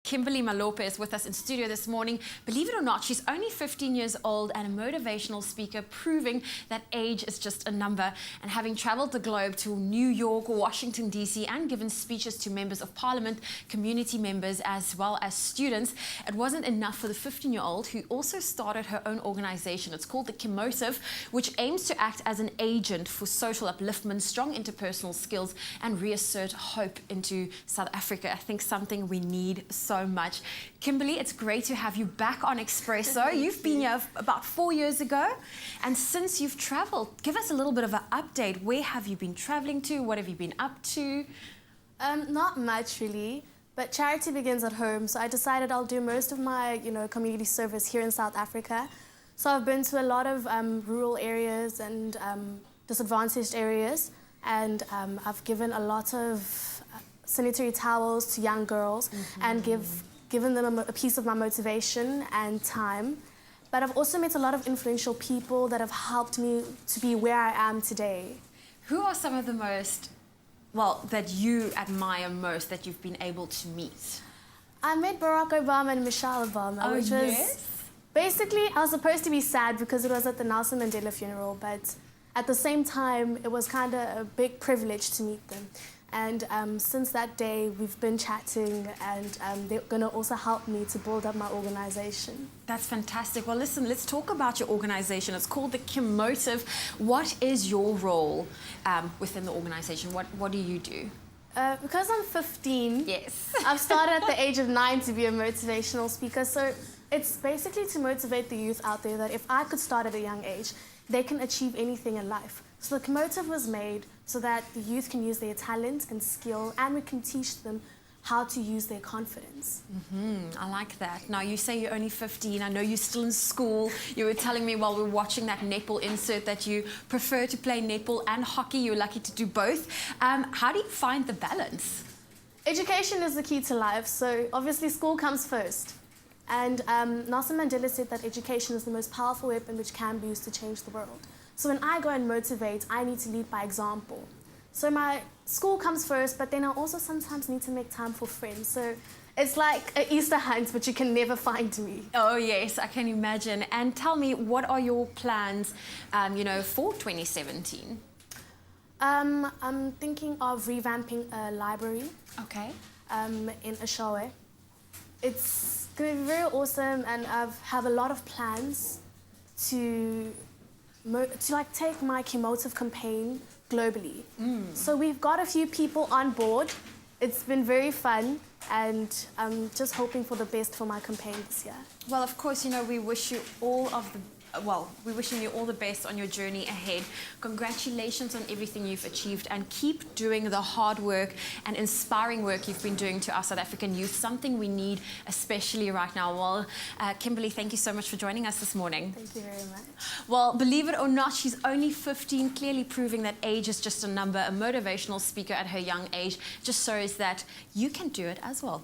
Kimberley Malope is with us in studio this morning. Believe it or not, she's only 15 years old and a motivational speaker, proving that age is just a number. And having traveled the globe to New York, Washington, D.C., and given speeches to members of parliament, community members, as well as students, it wasn't enough for the 15-year-old who also started her own organization. It's called the Kimberley, which aims to act as an agent for social upliftment, strong interpersonal skills, and reassert hope into South Africa. I think something we need so much. Kimberley, it's great to have you back on Expresso. You've been here about 4 years ago, and since you've traveled, give us a little bit of an update. Where have you been traveling to? What have you been up to? Not much really, but charity begins at home, so I decided I'll do most of my community service here in South Africa. So I've been to a lot of rural areas and disadvantaged areas, and I've given a lot of sanitary towels to young girls and given them a piece of my motivation and time. But I've also met a lot of influential people that have helped me to be where I am today. Who are some of the most, that you admire most that you've been able to meet? I met Barack Obama and Michelle Obama, which was basically, I was supposed to be sad because it was at the Nelson Mandela funeral, but at the same time, it was kind of a big privilege to meet them. And since that day, we've been chatting, and they're going to also help me to build up my organization. That's fantastic. Well, listen, let's talk about your organization. It's called the Kimberley. What is your role within the organization? What do you do? Because I'm 15, yes, I've started at the age of 9 to be a motivational speaker. So it's basically to motivate the youth out there that if I could start at a young age, they can achieve anything in life. So the Kimberley was made so that the youth can use their talent and skill, and we can teach them how to use their confidence. I like that. Now, you say you're only 15. I know you're still in school. You were telling me while we were watching that netball insert that you prefer to play netball and hockey. You're lucky to do both. How do you find the balance? Education is the key to life, so obviously school comes first. And Nelson Mandela said that education is the most powerful weapon which can be used to change the world. So when I go and motivate, I need to lead by example. So my school comes first, but then I also sometimes need to make time for friends. So it's like an Easter hunt, but you can never find me. Oh yes, I can imagine. And tell me, what are your plans, for 2017? I'm thinking of revamping a library. Okay. In Ashawe. It's going to be very awesome, and I have a lot of plans to take my Kimberley campaign globally. So we've got a few people on board. It's been very fun, and I'm just hoping for the best for my campaign this year. Well, of course, we wish you we're wishing you all the best on your journey ahead. Congratulations on everything you've achieved, and keep doing the hard work and inspiring work you've been doing to our South African youth, something we need especially right now. Well, Kimberley, thank you so much for joining us this morning. Thank you very much. Well, believe it or not, she's only 15, clearly proving that age is just a number. A motivational speaker at her young age just shows that you can do it as well.